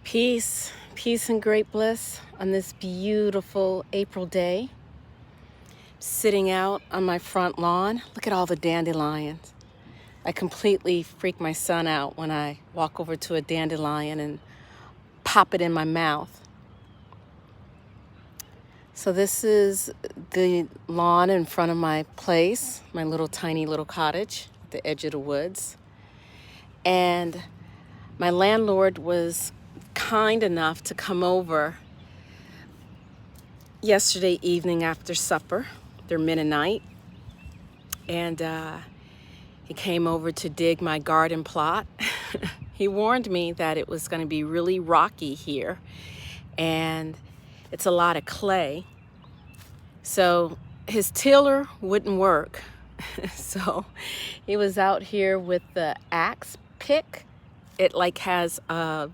Peace, peace and great bliss on this beautiful April day. Sitting out on my front lawn. Look at all the dandelions. I completely freak my son out when I walk over to a dandelion and pop it in my mouth. So this is the lawn in front of my place, my little tiny little cottage at the edge of the woods. And my landlord was kind enough to come over yesterday evening after supper, their Mennonite, and he came over to dig my garden plot. He warned me that it was going to be really rocky here, and it's a lot of clay, so his tiller wouldn't work. So he was out here with the axe pick. It like has a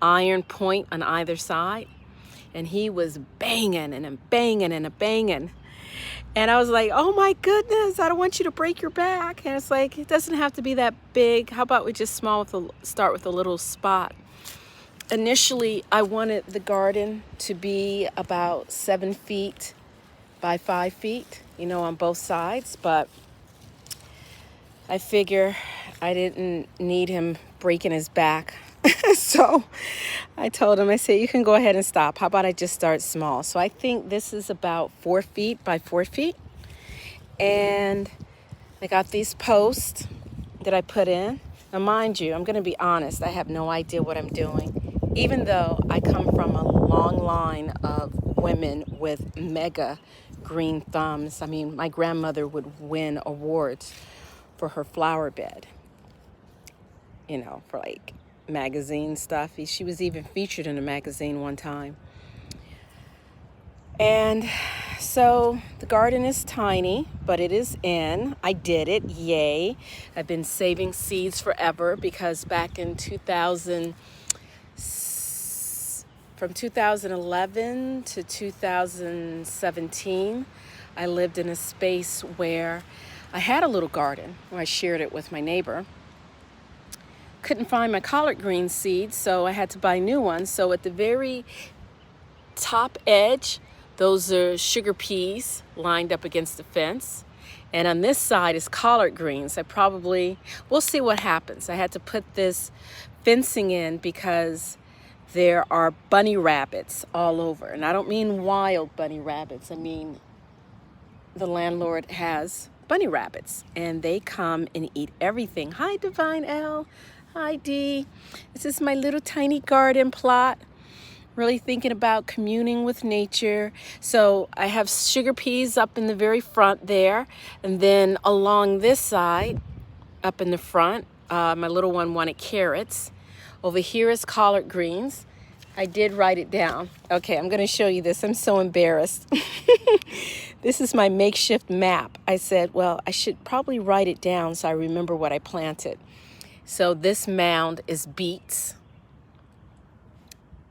iron point on either side, and he was banging and banging and banging, and I was like, oh my goodness, I don't want you to break your back. And it's like, it doesn't have to be that big. How about we just start with a little spot? Initially I wanted the garden to be about 7 feet by 5 feet, on both sides, but I figure I didn't need him breaking his back. So I told him, I said, you can go ahead and stop. How about I just start small? So I think this is about 4 feet by 4 feet. And I got these posts that I put in. Now, mind you, I'm going to be honest. I have no idea what I'm doing. Even though I come from a long line of women with mega green thumbs. I mean, my grandmother would win awards for her flower bed, for like magazine stuff. She was even featured in a magazine one time. And so the garden is tiny, but it is in. I did it. Yay. I've been saving seeds forever because back in from 2011 to 2017, I lived in a space where I had a little garden where I shared it with my neighbor. Couldn't find my collard green seeds, so I had to buy new ones. So at the very top edge, those are sugar peas lined up against the fence. And on this side is collard greens. We'll see what happens. I had to put this fencing in because there are bunny rabbits all over. And I don't mean wild bunny rabbits. I mean, the landlord has bunny rabbits, and they come and eat everything. Hi, Divine L. Hi, Dee. This is my little tiny garden plot. Really thinking about communing with nature. So I have sugar peas up in the very front there. And then along this side, up in the front, my little one wanted carrots. Over here is collard greens. I did write it down. Okay, I'm going to show you this. I'm so embarrassed. This is my makeshift map. I said, well, I should probably write it down so I remember what I planted. So this mound is beets.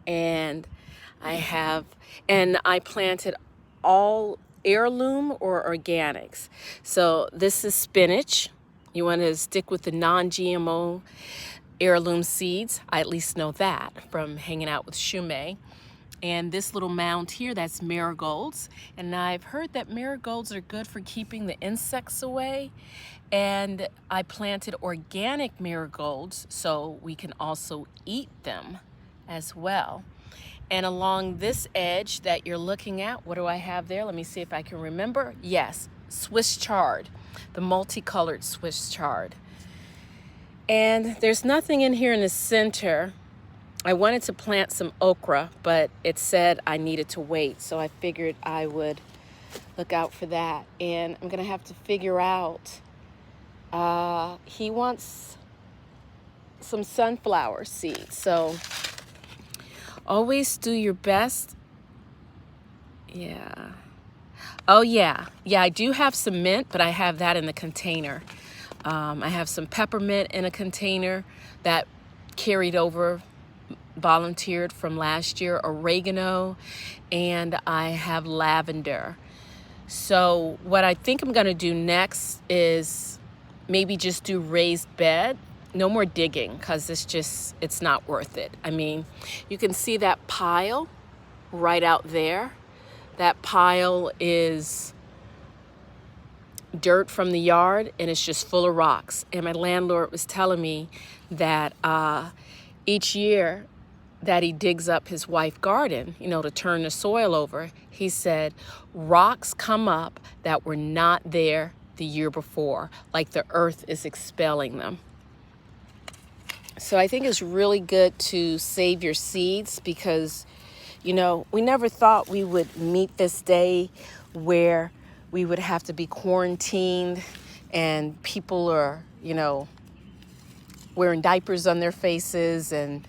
And I planted all heirloom or organics. So this is spinach. You want to stick with the non-GMO heirloom seeds. I at least know that from hanging out with Shume. And this little mound here, that's marigolds. And I've heard that marigolds are good for keeping the insects away. And I planted organic marigolds so we can also eat them as well. And along this edge that you're looking at, what do I have there? Let me see if I can remember. Yes, Swiss chard, the multicolored Swiss chard. And there's nothing in here in the center. I wanted to plant some okra, but it said I needed to wait. So I figured I would look out for that. And I'm going to have to figure out, he wants some sunflower seeds. So always do your best. Yeah. Oh, yeah. Yeah, I do have some mint, but I have that in the container. I have some peppermint in a container that carried over, volunteered from last year, oregano, and I have lavender. So what I think I'm going to do next is maybe just do raised bed no more digging, because it's not worth it. I mean, you can see that pile right out there. That pile is dirt from the yard, and it's just full of rocks. And my landlord was telling me that each year that he digs up his wife's garden, to turn the soil over, he said rocks come up that were not there the year before, like the earth is expelling them. So I think it's really good to save your seeds, because we never thought we would meet this day where we would have to be quarantined and people are, wearing diapers on their faces and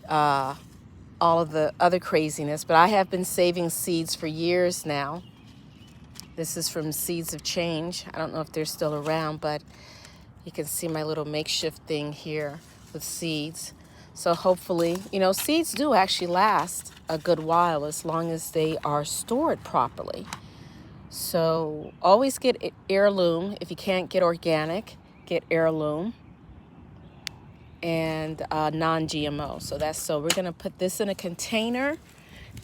all of the other craziness. But I have been saving seeds for years now. This is from Seeds of Change. I don't know if they're still around, but you can see my little makeshift thing here with seeds. So hopefully, seeds do actually last a good while as long as they are stored properly. So always get heirloom. If you can't get organic, get heirloom and non-GMO. So we're gonna put this in a container,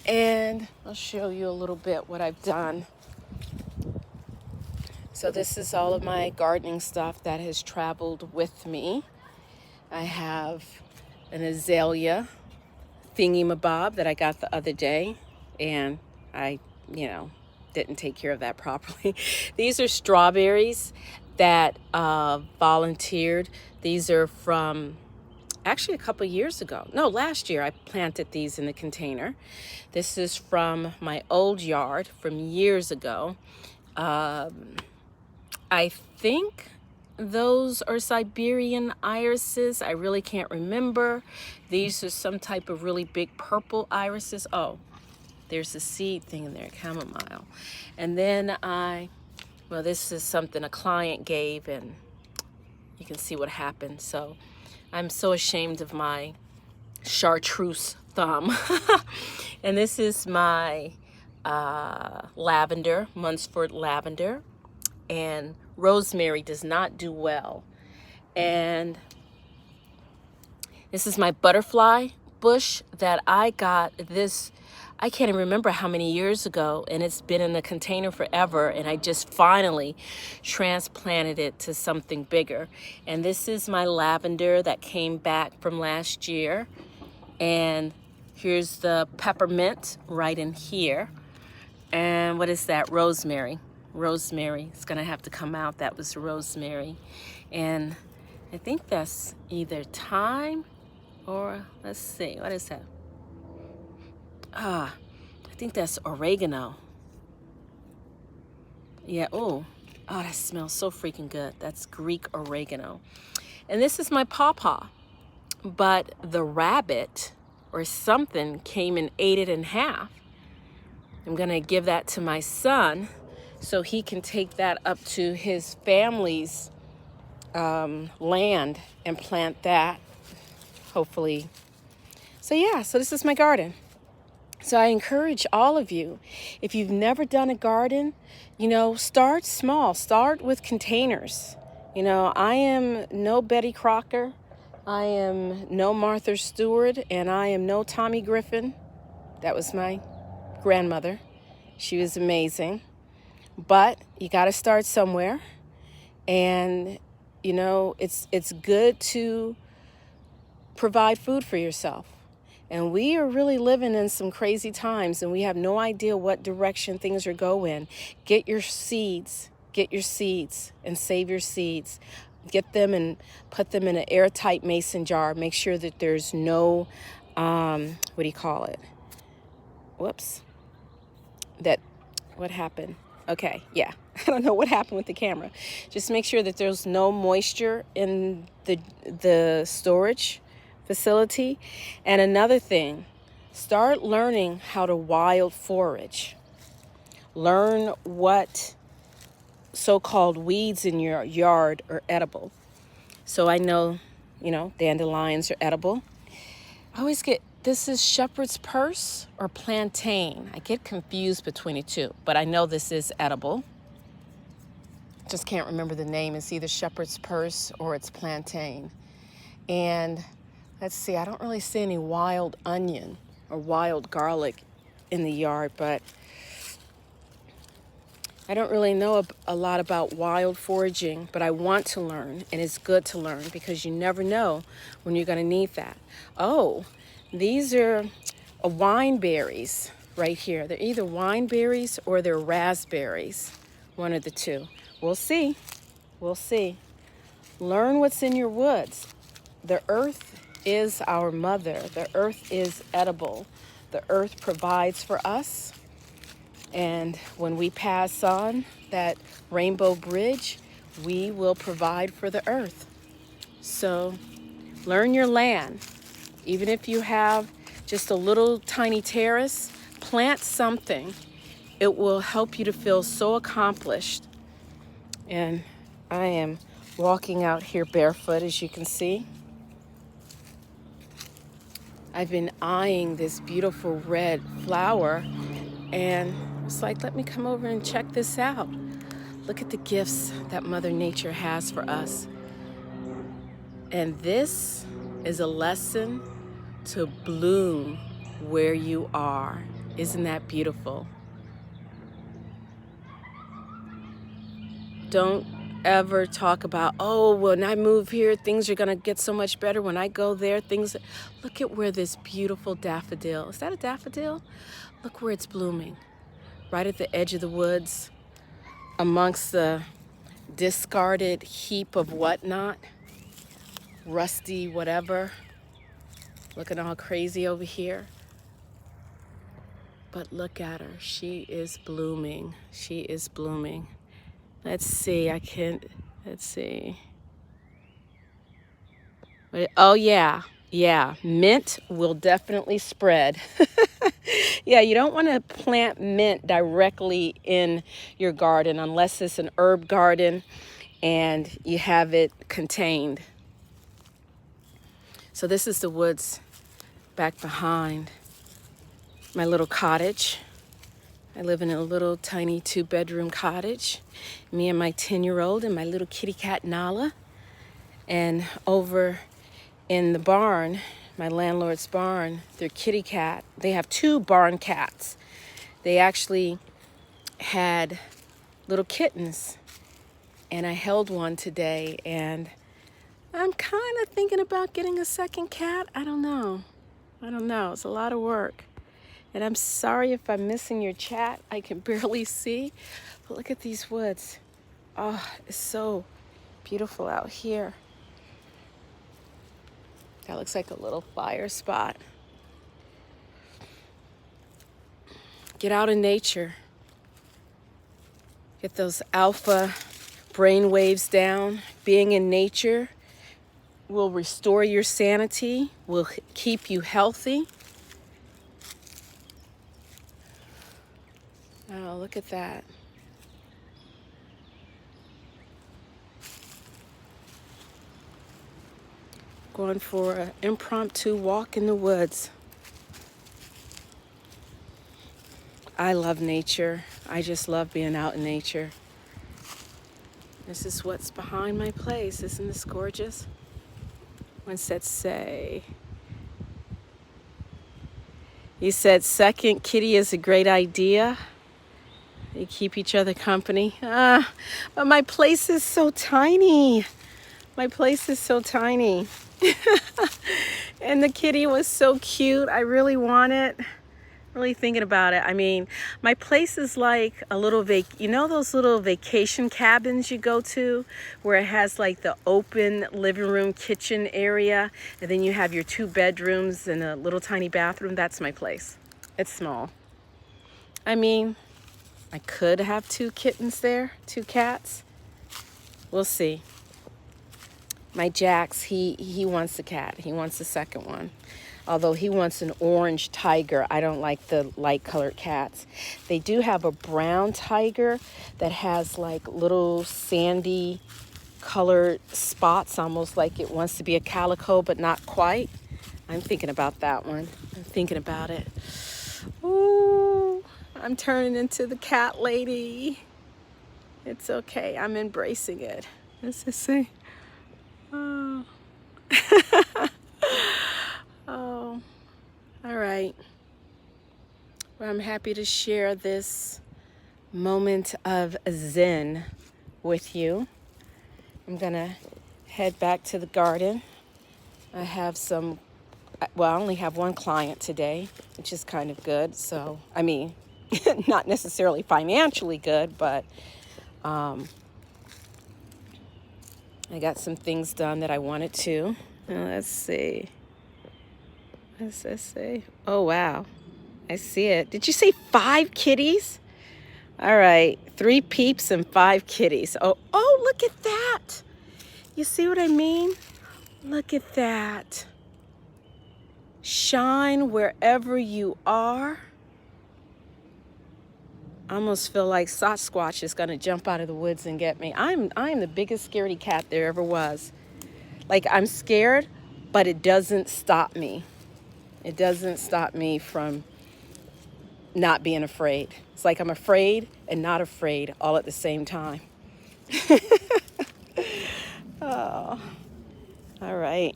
and I'll show you a little bit what I've done. So this is all of my gardening stuff that has traveled with me. I have an azalea thingy-mabob that I got the other day, and I, didn't take care of that properly. These are strawberries that volunteered. These are from actually a couple years ago. No, last year I planted these in the container. This is from my old yard from years ago. I think those are Siberian irises. I really can't remember. These are some type of really big purple irises. Oh, there's a seed thing in there, chamomile. And then this is something a client gave, and you can see what happened. So I'm so ashamed of my chartreuse thumb. And this is my lavender, Munsford lavender. And rosemary does not do well. And this is my butterfly bush that I got this, I can't even remember how many years ago, and it's been in a container forever, and I just finally transplanted it to something bigger. And this is my lavender that came back from last year. And here's the peppermint right in here. And what is that? Rosemary. Rosemary is gonna have to come out. That was rosemary. And I think that's either thyme or, let's see, what is that? I think that's oregano. Yeah, oh, that smells so freaking good. That's Greek oregano. And this is my pawpaw. But the rabbit or something came and ate it in half. I'm gonna give that to my son so he can take that up to his family's land and plant that, hopefully. So this is my garden. So I encourage all of you, if you've never done a garden, start small. Start with containers. I am no Betty Crocker. I am no Martha Stewart, and I am no Tommy Griffin. That was my grandmother. She was amazing. But you got to start somewhere. And, it's good to provide food for yourself. And we are really living in some crazy times, and we have no idea what direction things are going. Get your seeds, and save your seeds. Get them and put them in an airtight mason jar. Make sure that there's no, what happened? Okay, yeah. I don't know what happened with the camera. Just make sure that there's no moisture in the storage facility. And another thing, start learning how to wild forage. Learn what so-called weeds in your yard are edible. So I know, dandelions are edible. I always get, this is shepherd's purse or plantain. I get confused between the two, but I know this is edible. Just can't remember the name. It's either shepherd's purse or it's plantain. And let's see, I don't really see any wild onion or wild garlic in the yard, but I don't really know a lot about wild foraging, but I want to learn, and it's good to learn because you never know when you're going to need that. Oh, these are wine berries right here. They're either wine berries or they're raspberries, one of the two. We'll see. We'll see. Learn what's in your woods. The earth is our mother. The earth is edible. The earth provides for us. And when we pass on that rainbow bridge, we will provide for the earth. So learn your land. Even if you have just a little tiny terrace, plant something. It will help you to feel so accomplished. And I am walking out here barefoot, as you can see. I've been eyeing this beautiful red flower, and it's like, let me come over and check this out. Look at the gifts that Mother Nature has for us. And this is a lesson to bloom where you are. Isn't that beautiful? Don't ever talk about, oh, when I move here, things are gonna get so much better. When I go there, things, look at where this beautiful daffodil, is that a daffodil? Look where it's blooming, right at the edge of the woods, amongst the discarded heap of whatnot, rusty whatever, looking all crazy over here. But look at her, she is blooming, she is blooming. Let's see, let's see. Oh yeah, mint will definitely spread. Yeah, you don't want to plant mint directly in your garden unless it's an herb garden and you have it contained. So this is the woods back behind my little cottage. I live in a little tiny 2-bedroom cottage. Me and my 10-year-old and my little kitty cat Nala. And over in the barn, my landlord's barn, their kitty cat, they have 2 barn cats. They actually had little kittens, and I held one today, and I'm kind of thinking about getting a second cat. I don't know. It's a lot of work. And I'm sorry if I'm missing your chat. I can barely see. But look at these woods. Oh, it's so beautiful out here. That looks like a little fire spot. Get out in nature. Get those alpha brain waves down. Being in nature will restore your sanity, will keep you healthy. Oh, look at that. Going for an impromptu walk in the woods. I love nature. I just love being out in nature. This is what's behind my place. Isn't this gorgeous? What's that say? You said second kitty is a great idea. You keep each other company. But my place is so tiny. My place is so tiny. And the kitty was so cute. I really want it. Really thinking about it. I mean, my place is like a little you know those little vacation cabins you go to where it has like the open living room kitchen area, and then you have your 2 bedrooms and a little tiny bathroom? That's my place. It's small. I mean, I could have 2 kittens there, 2 cats. We'll see. My Jax, he wants a cat. He wants the second one. Although he wants an orange tiger. I don't like the light colored cats. They do have a brown tiger that has like little sandy colored spots, almost like it wants to be a calico, but not quite. I'm thinking about that one. I'm thinking about it. Ooh, I'm turning into the cat lady. It's okay. I'm embracing it. Let's just say, oh. Well, I'm happy to share this moment of zen with you. I'm gonna head back to the garden. I have I only have one client today, which is kind of good. So, I mean, not necessarily financially good, but I got some things done that I wanted to. Let's see. What's this say? Oh, wow. I see it. Did you say 5 kitties? All right. 3 peeps and 5 kitties. Oh, look at that. You see what I mean? Look at that. Shine wherever you are. I almost feel like Sasquatch is going to jump out of the woods and get me. I'm the biggest scaredy cat there ever was. Like, I'm scared, but it doesn't stop me. It doesn't stop me from not being afraid. It's like I'm afraid and not afraid all at the same time. Oh, all right.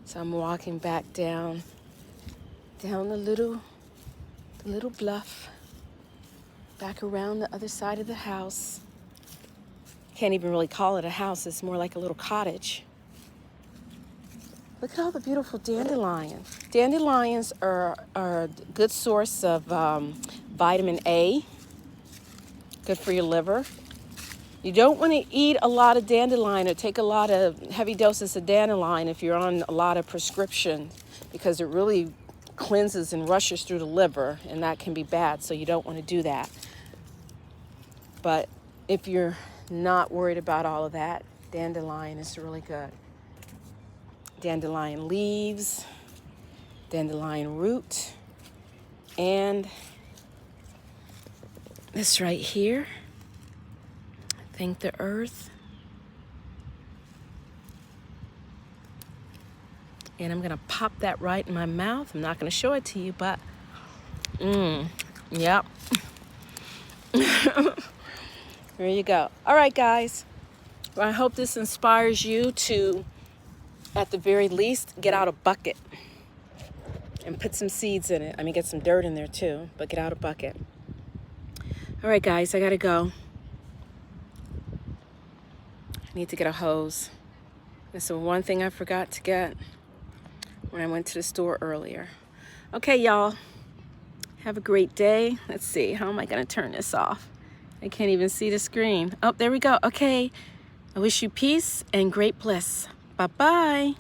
So I'm walking back down the little bluff, back around the other side of the house. Can't even really call it a house. It's more like a little cottage. Look at all the beautiful dandelions. Dandelions are a good source of vitamin A, good for your liver. You don't want to eat a lot of dandelion or take a lot of heavy doses of dandelion if you're on a lot of prescription, because it really cleanses and rushes through the liver, and that can be bad, so you don't want to do that. But if you're not worried about all of that, dandelion is really good. Dandelion leaves, dandelion root, and this right here. Thank the earth. And I'm gonna pop that right in my mouth. I'm not gonna show it to you, but yep. There you go. All right, guys. Well, I hope this inspires you to, at the very least, get out a bucket and put some seeds in it. I mean, get some dirt in there too, but get out a bucket. All right, guys, I gotta go. I need to get a hose. That's the one thing I forgot to get when I went to the store earlier. Okay, y'all. Have a great day. Let's see. How am I gonna turn this off? I can't even see the screen. Oh, there we go. Okay. I wish you peace and great bliss. Bye-bye.